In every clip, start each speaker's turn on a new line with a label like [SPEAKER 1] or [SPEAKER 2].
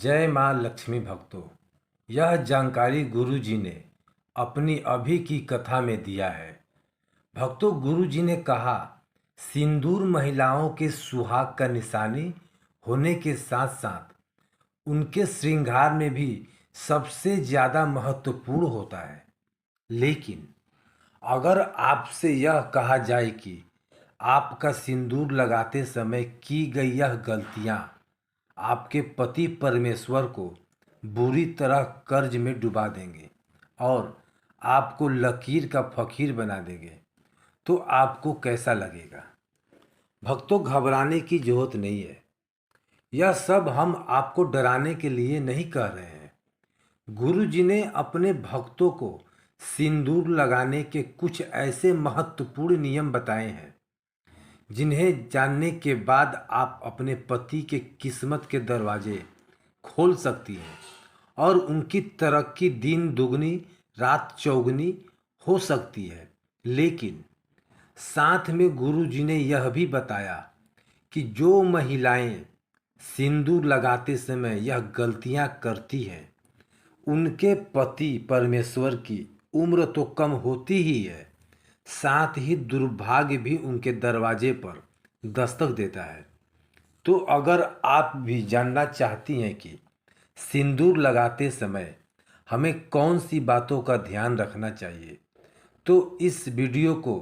[SPEAKER 1] जय माँ लक्ष्मी भक्तों। यह जानकारी गुरु जी ने अपनी अभी की कथा में दिया है। भक्तों, गुरु जी ने कहा, सिंदूर महिलाओं के सुहाग का निशानी होने के साथ साथ उनके श्रृंगार में भी सबसे ज़्यादा महत्वपूर्ण होता है। लेकिन अगर आपसे यह कहा जाए कि आपका सिंदूर लगाते समय की गई यह गलतियां आपके पति परमेश्वर को बुरी तरह कर्ज में डुबा देंगे और आपको लकीर का फकीर बना देंगे, तो आपको कैसा लगेगा? भक्तों, घबराने की जरूरत नहीं है। यह सब हम आपको डराने के लिए नहीं कह रहे हैं। गुरु जी ने अपने भक्तों को सिंदूर लगाने के कुछ ऐसे महत्वपूर्ण नियम बताए हैं जिन्हें जानने के बाद आप अपने पति के किस्मत के दरवाजे खोल सकती हैं और उनकी तरक्की दिन दुगनी रात चौगुनी हो सकती है। लेकिन साथ में गुरु जी ने यह भी बताया कि जो महिलाएं सिंदूर लगाते समय यह गलतियां करती हैं, उनके पति परमेश्वर की उम्र तो कम होती ही है, साथ ही दुर्भाग्य भी उनके दरवाजे पर दस्तक देता है। तो अगर आप भी जानना चाहती हैं कि सिंदूर लगाते समय हमें कौन सी बातों का ध्यान रखना चाहिए, तो इस वीडियो को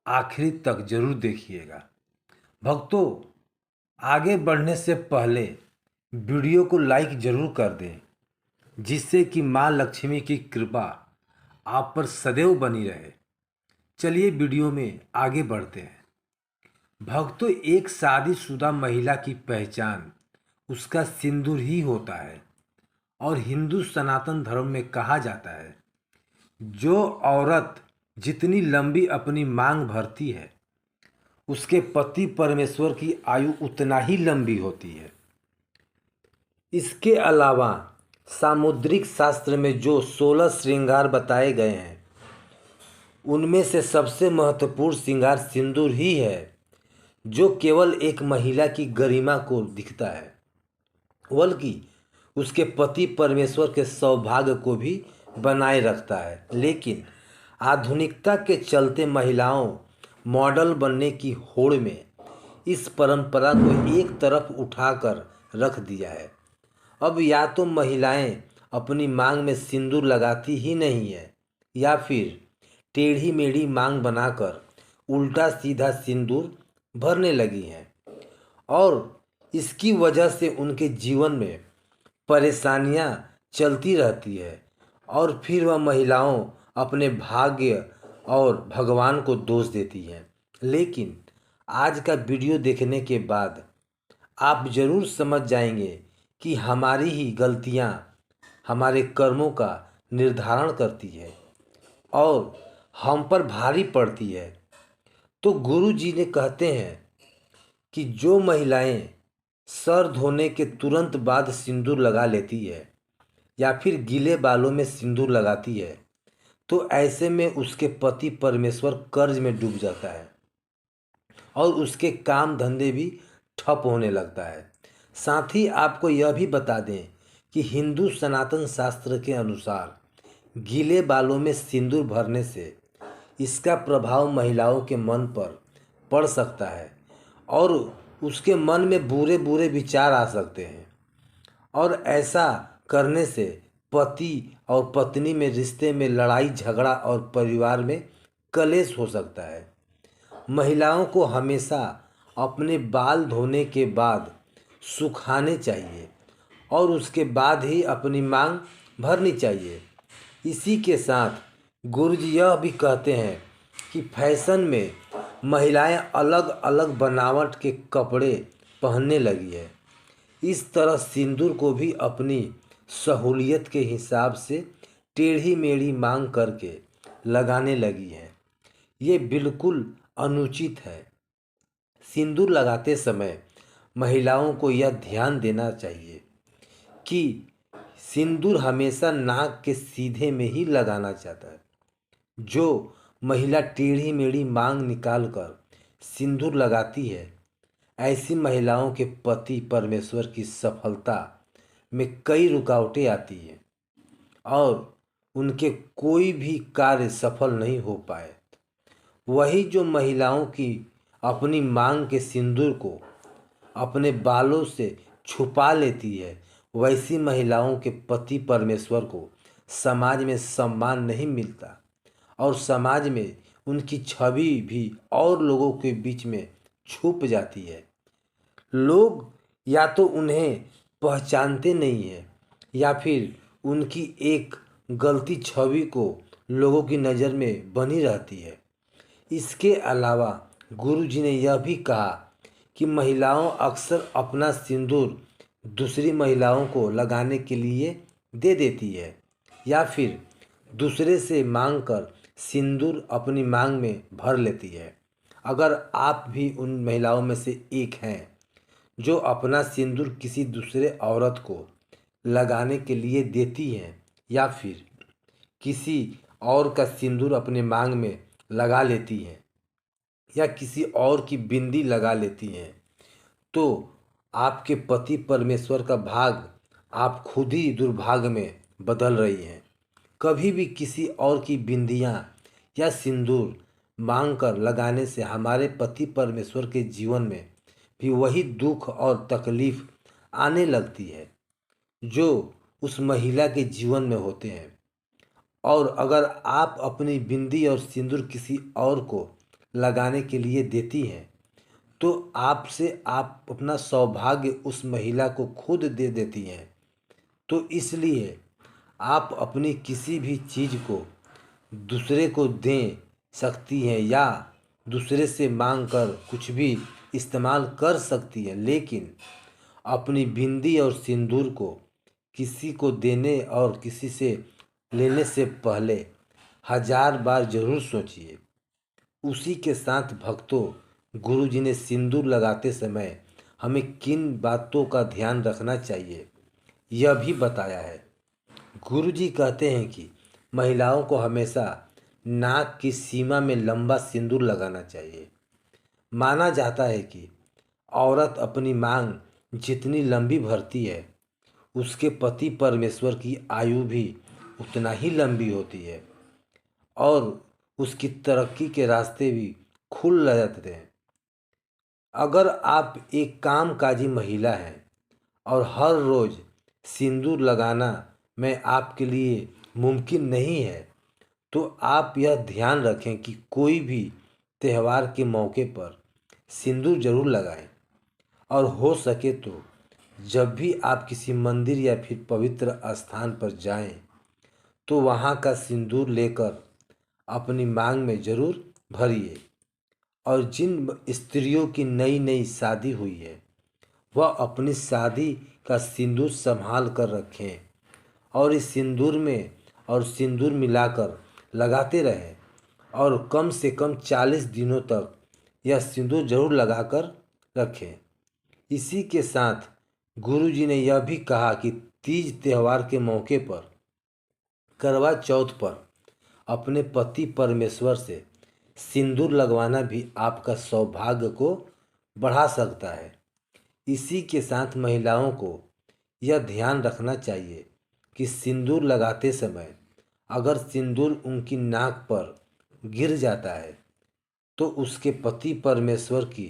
[SPEAKER 1] आखिरी तक जरूर देखिएगा। भक्तों, आगे बढ़ने से पहले वीडियो को लाइक जरूर कर दें, जिससे कि माँ लक्ष्मी की कृपा आप पर सदैव बनी रहे। चलिए वीडियो में आगे बढ़ते हैं। भक्तों, एक शादीशुदा महिला की पहचान उसका सिंदूर ही होता है और हिंदू सनातन धर्म में कहा जाता है, जो औरत जितनी लंबी अपनी मांग भरती है, उसके पति परमेश्वर की आयु उतना ही लंबी होती है। इसके अलावा सामुद्रिक शास्त्र में जो 16 श्रृंगार बताए गए हैं, उनमें से सबसे महत्वपूर्ण श्रृंगार सिंदूर ही है, जो केवल एक महिला की गरिमा को दिखता है, बल्कि उसके पति परमेश्वर के सौभाग्य को भी बनाए रखता है। लेकिन आधुनिकता के चलते महिलाओं मॉडल बनने की होड़ में इस परंपरा को एक तरफ उठाकर रख दिया है। अब या तो महिलाएं अपनी मांग में सिंदूर लगाती ही नहीं है, या फिर टेढ़ी मेढ़ी मांग बनाकर उल्टा सीधा सिंदूर भरने लगी हैं, और इसकी वजह से उनके जीवन में परेशानियां चलती रहती है और फिर वह महिलाओं अपने भाग्य और भगवान को दोष देती हैं। लेकिन आज का वीडियो देखने के बाद आप जरूर समझ जाएंगे कि हमारी ही गलतियां हमारे कर्मों का निर्धारण करती है और हम पर भारी पड़ती है। तो गुरु जी ने कहते हैं कि जो महिलाएं सर धोने के तुरंत बाद सिंदूर लगा लेती है या फिर गीले बालों में सिंदूर लगाती है, तो ऐसे में उसके पति परमेश्वर कर्ज में डूब जाता है और उसके काम धंधे भी ठप होने लगता है। साथ ही आपको यह भी बता दें कि हिंदू सनातन शास्त्र के अनुसार गीले बालों में सिंदूर भरने से इसका प्रभाव महिलाओं के मन पर पड़ सकता है और उसके मन में बुरे बुरे विचार आ सकते हैं, और ऐसा करने से पति और पत्नी में रिश्ते में लड़ाई झगड़ा और परिवार में कलेश हो सकता है। महिलाओं को हमेशा अपने बाल धोने के बाद सुखाने चाहिए और उसके बाद ही अपनी मांग भरनी चाहिए। इसी के साथ गुरुजी यह भी कहते हैं कि फैशन में महिलाएं अलग अलग बनावट के कपड़े पहनने लगी है। इस तरह सिंदूर को भी अपनी सहूलियत के हिसाब से टेढ़ी मेढ़ी मांग करके लगाने लगी है। ये बिल्कुल अनुचित है। सिंदूर लगाते समय महिलाओं को यह ध्यान देना चाहिए कि सिंदूर हमेशा नाक के सीधे में ही लगाना चाहता है। जो महिला टेढ़ी मेढ़ी मांग निकाल कर सिंदूर लगाती है, ऐसी महिलाओं के पति परमेश्वर की सफलता में कई रुकावटें आती हैं और उनके कोई भी कार्य सफल नहीं हो पाए। वही जो महिलाओं की अपनी मांग के सिंदूर को अपने बालों से छुपा लेती है, वैसी महिलाओं के पति परमेश्वर को समाज में सम्मान नहीं मिलता और समाज में उनकी छवि भी और लोगों के बीच में छुप जाती है। लोग या तो उन्हें पहचानते नहीं हैं या फिर उनकी एक गलती छवि को लोगों की नज़र में बनी रहती है। इसके अलावा गुरु जी ने यह भी कहा कि महिलाओं अक्सर अपना सिंदूर दूसरी महिलाओं को लगाने के लिए दे देती है या फिर दूसरे से मांग कर सिंदूर अपनी मांग में भर लेती है। अगर आप भी उन महिलाओं में से एक हैं जो अपना सिंदूर किसी दूसरे औरत को लगाने के लिए देती हैं या फिर किसी और का सिंदूर अपने मांग में लगा लेती हैं या किसी और की बिंदी लगा लेती हैं, तो आपके पति परमेश्वर का भाग आप खुद ही दुर्भाग्य में बदल रही हैं। कभी भी किसी और की बिंदियाँ या सिंदूर मांग कर लगाने से हमारे पति परमेश्वर के जीवन में भी वही दुख और तकलीफ आने लगती है जो उस महिला के जीवन में होते हैं। और अगर आप अपनी बिंदी और सिंदूर किसी और को लगाने के लिए देती हैं तो आपसे आप अपना सौभाग्य उस महिला को खुद दे देती हैं। तो इसलिए आप अपनी किसी भी चीज़ को दूसरे को दे सकती हैं या दूसरे से मांग कर कुछ भी इस्तेमाल कर सकती हैं, लेकिन अपनी बिंदी और सिंदूर को किसी को देने और किसी से लेने से पहले 1000 बार जरूर सोचिए। उसी के साथ भक्तों, गुरु जी ने सिंदूर लगाते समय हमें किन बातों का ध्यान रखना चाहिए यह भी बताया है। गुरु जी कहते हैं कि महिलाओं को हमेशा नाक की सीमा में लंबा सिंदूर लगाना चाहिए। माना जाता है कि औरत अपनी मांग जितनी लंबी भरती है उसके पति परमेश्वर की आयु भी उतना ही लंबी होती है और उसकी तरक्की के रास्ते भी खुल जाते हैं। अगर आप एक कामकाजी महिला हैं और हर रोज़ सिंदूर लगाना में आपके लिए मुमकिन नहीं है तो आप यह ध्यान रखें कि कोई भी त्यौहार के मौके पर सिंदूर जरूर लगाएं और हो सके तो जब भी आप किसी मंदिर या फिर पवित्र स्थान पर जाएं तो वहाँ का सिंदूर लेकर अपनी मांग में जरूर भरिए। और जिन स्त्रियों की नई नई शादी हुई है वह अपनी शादी का सिंदूर संभाल कर रखें और इस सिंदूर में और सिंदूर मिलाकर लगाते रहें और कम से कम 40 दिनों तक यह सिंदूर जरूर लगाकर रखें। इसी के साथ गुरु जी ने यह भी कहा कि तीज त्यौहार के मौके पर, करवा चौथ पर अपने पति परमेश्वर से सिंदूर लगवाना भी आपका सौभाग्य को बढ़ा सकता है। इसी के साथ महिलाओं को यह ध्यान रखना चाहिए कि सिंदूर लगाते समय अगर सिंदूर उनकी नाक पर गिर जाता है तो उसके पति परमेश्वर की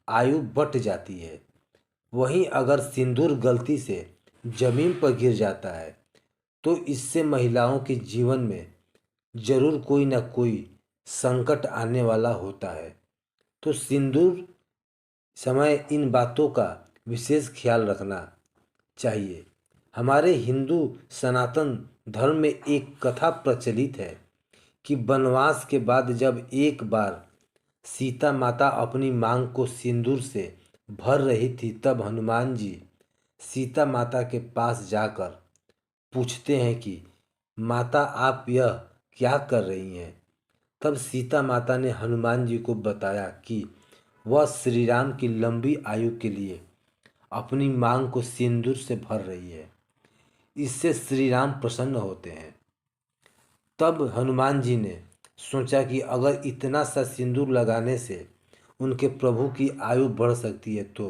[SPEAKER 1] आयु बढ़ जाती है। वहीं अगर सिंदूर गलती से जमीन पर गिर जाता है तो इससे महिलाओं के जीवन में जरूर कोई ना कोई संकट आने वाला होता है। तो सिंदूर समय इन बातों का विशेष ख्याल रखना चाहिए। हमारे हिंदू सनातन धर्म में एक कथा प्रचलित है कि वनवास के बाद जब एक बार सीता माता अपनी मांग को सिंदूर से भर रही थी तब हनुमान जी सीता माता के पास जाकर पूछते हैं कि माता आप यह क्या कर रही हैं। तब सीता माता ने हनुमान जी को बताया कि वह श्री राम की लंबी आयु के लिए अपनी मांग को सिंदूर से भर रही है, इससे श्री राम प्रसन्न होते हैं। तब हनुमान जी ने सोचा कि अगर इतना सा सिंदूर लगाने से उनके प्रभु की आयु बढ़ सकती है तो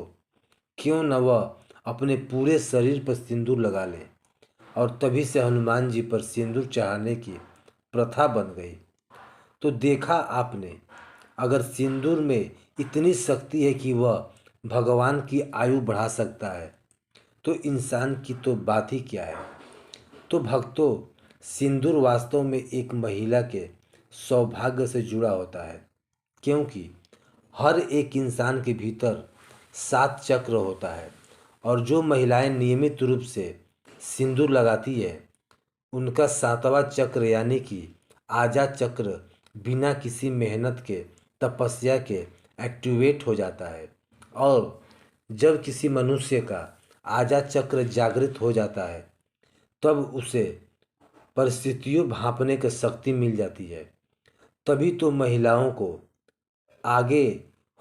[SPEAKER 1] क्यों न वह अपने पूरे शरीर पर सिंदूर लगा लें। और तभी से हनुमान जी पर सिंदूर चढ़ाने की प्रथा बन गई। तो देखा आपने, अगर सिंदूर में इतनी शक्ति है कि वह भगवान की आयु बढ़ा सकता है, तो इंसान की तो बात ही क्या है। तो भक्तों, सिंदूर वास्तव में एक महिला के सौभाग्य से जुड़ा होता है, क्योंकि हर एक इंसान के भीतर 7 चक्र होता है, और जो महिलाएं नियमित रूप से सिंदूर लगाती है, उनका 7वां चक्र यानी कि आजा चक्र बिना किसी मेहनत के, तपस्या के एक्टिवेट हो जाता है। और जब किसी मनुष्य का आजा चक्र जागृत हो जाता है, तब उसे परिस्थितियों भांपने की शक्ति मिल जाती है। तभी तो महिलाओं को आगे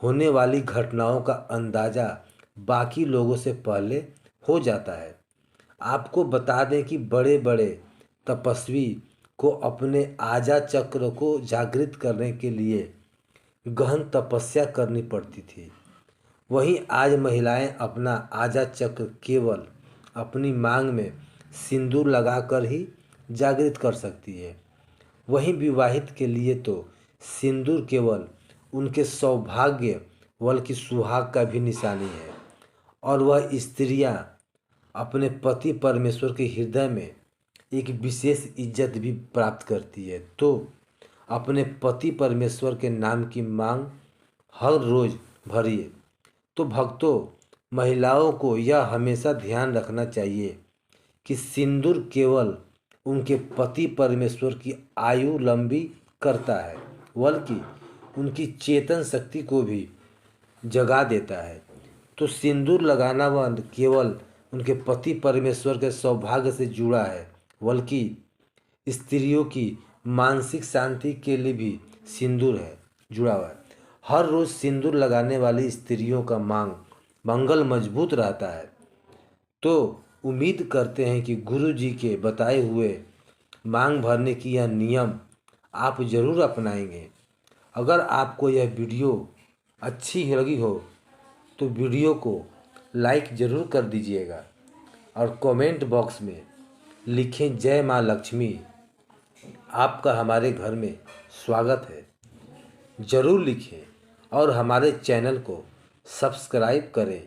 [SPEAKER 1] होने वाली घटनाओं का अंदाज़ा बाकी लोगों से पहले हो जाता है। आपको बता दें कि बड़े बड़े तपस्वी को अपने आजा चक्र को जागृत करने के लिए गहन तपस्या करनी पड़ती थी। वहीं आज महिलाएं अपना आजा चक्र केवल अपनी मांग में सिंदूर लगाकर ही जागृत कर सकती है। वहीं विवाहित के लिए तो सिंदूर केवल उनके सौभाग्य बल्कि सुहाग का भी निशानी है, और वह स्त्रियां अपने पति परमेश्वर के हृदय में एक विशेष इज्जत भी प्राप्त करती है। तो अपने पति परमेश्वर के नाम की मांग हर रोज़ भरिए। तो भक्तों, महिलाओं को यह हमेशा ध्यान रखना चाहिए कि सिंदूर केवल उनके पति परमेश्वर की आयु लंबी करता है, बल्कि उनकी चेतन शक्ति को भी जगा देता है। तो सिंदूर लगाना वह केवल उनके पति परमेश्वर के सौभाग्य से जुड़ा है, बल्कि स्त्रियों की मानसिक शांति के लिए भी सिंदूर है जुड़ा हुआ है। हर रोज़ सिंदूर लगाने वाली स्त्रियों का मंगल मजबूत रहता है। तो उम्मीद करते हैं कि गुरु जी के बताए हुए मांग भरने की यह नियम आप ज़रूर अपनाएंगे। अगर आपको यह वीडियो अच्छी लगी हो तो वीडियो को लाइक ज़रूर कर दीजिएगा, और कमेंट बॉक्स में लिखें जय माँ लक्ष्मी, आपका हमारे घर में स्वागत है। ज़रूर लिखें और हमारे चैनल को सब्सक्राइब करें।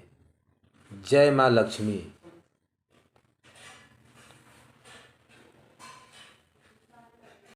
[SPEAKER 1] जय माँ लक्ष्मी।